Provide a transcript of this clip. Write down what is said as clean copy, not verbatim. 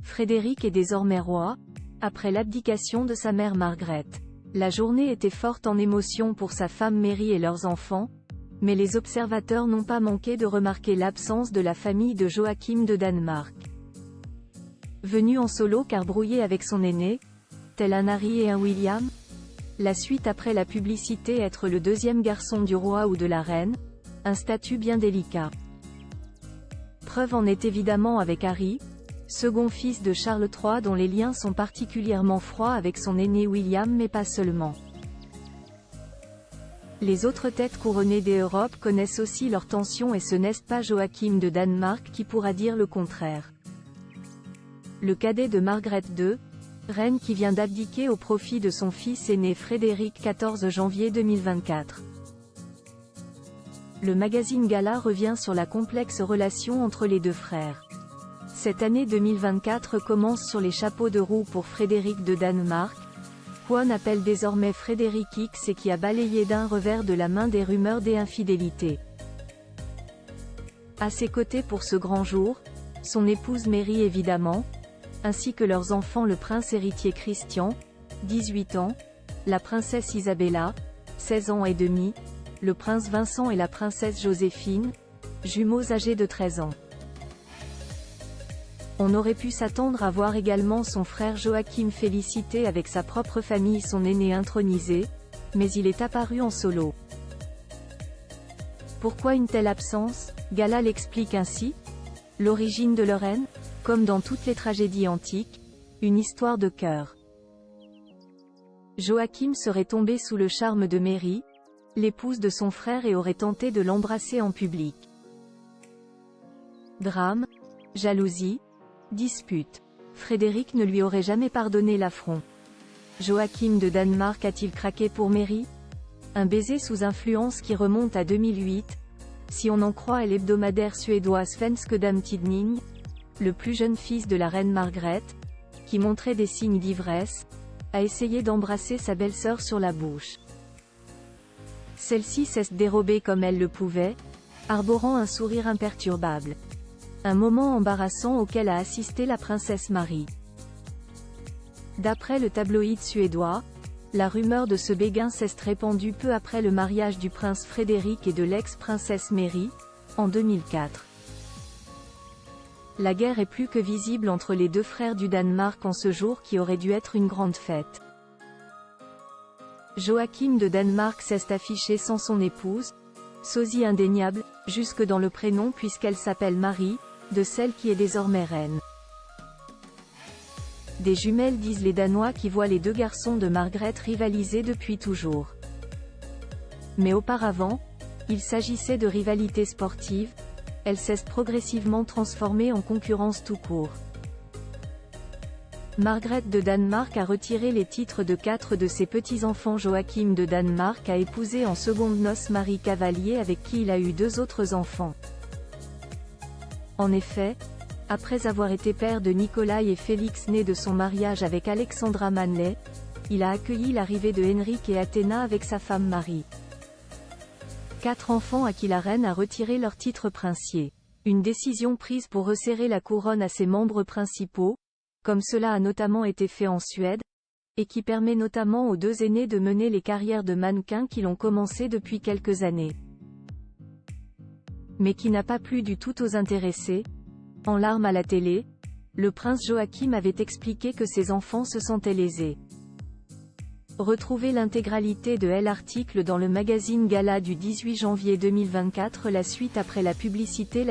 Frédéric est désormais roi, après l'abdication de sa mère Margaret. La journée était forte en émotions pour sa femme Mary et leurs enfants, mais les observateurs n'ont pas manqué de remarquer l'absence de la famille de Joachim de Danemark. Venu en solo car brouillé avec son aîné, tel un Harry et un William, la suite après la publicité être le deuxième garçon du roi ou de la reine, un statut bien délicat. Preuve en est évidemment avec Harry, second fils de Charles III dont les liens sont particulièrement froids avec son aîné William mais pas seulement. Les autres têtes couronnées des Europes connaissent aussi leurs tensions et ce n'est pas Joachim de Danemark qui pourra dire le contraire. Le cadet de Margaret II, reine qui vient d'abdiquer au profit de son fils aîné Frédéric 14 janvier 2024. Le magazine Gala revient sur la complexe relation entre les deux frères. Cette année 2024 commence sur les chapeaux de roue pour Frédéric de Danemark, qu'on appelle désormais Frédéric X et qui a balayé d'un revers de la main des rumeurs d'infidélité. À ses côtés pour ce grand jour, son épouse Mary évidemment, ainsi que leurs enfants le prince héritier Christian, 18 ans, la princesse Isabella, 16 ans et demi, le prince Vincent et la princesse Joséphine, jumeaux âgés de 13 ans. On aurait pu s'attendre à voir également son frère Joachim féliciter avec sa propre famille son aîné intronisé, mais il est apparu en solo. Pourquoi une telle absence? Gala l'explique ainsi. L'origine de leur haine, comme dans toutes les tragédies antiques, une histoire de cœur. Joachim serait tombé sous le charme de Mary, l'épouse de son frère et aurait tenté de l'embrasser en public. Drame, jalousie, dispute. Frédéric ne lui aurait jamais pardonné l'affront. Joachim de Danemark a-t-il craqué pour Mary? Un baiser sous influence qui remonte à 2008, si on en croit l'hebdomadaire suédois Svenska Damtidning, le plus jeune fils de la reine Margaret, qui montrait des signes d'ivresse, a essayé d'embrasser sa belle-sœur sur la bouche. Celle-ci s'est dérobée comme elle le pouvait, arborant un sourire imperturbable. Un moment embarrassant auquel a assisté la princesse Marie. D'après le tabloïd suédois, la rumeur de ce béguin s'est répandue peu après le mariage du prince Frédéric et de l'ex-princesse Mary, en 2004. La guerre est plus que visible entre les deux frères du Danemark en ce jour qui aurait dû être une grande fête. Joachim de Danemark s'est affiché sans son épouse, sosie indéniable, jusque dans le prénom puisqu'elle s'appelle Marie, de celle qui est désormais reine. Des jumelles disent les Danois qui voient les deux garçons de Margaret rivaliser depuis toujours. Mais auparavant, il s'agissait de rivalité sportive, elle s'est progressivement transformée en concurrence tout court. Margaret de Danemark a retiré les titres de 4 de ses petits-enfants. Joachim de Danemark a épousé en secondes noces Marie Cavalier avec qui il a eu 2 autres enfants. En effet, après avoir été père de Nikolai et Félix né de son mariage avec Alexandra Manley, il a accueilli l'arrivée de Henrik et Athéna avec sa femme Marie. 4 enfants à qui la reine a retiré leur titre princier. Une décision prise pour resserrer la couronne à ses membres principaux, comme cela a notamment été fait en Suède, et qui permet notamment aux 2 aînés de mener les carrières de mannequins qui l'ont commencé depuis quelques années. Mais qui n'a pas plu du tout aux intéressés. En larmes à la télé, le prince Joachim avait expliqué que ses enfants se sentaient lésés. Retrouvez l'intégralité de l'article dans le magazine Gala du 18 janvier 2024. La suite après la publicité.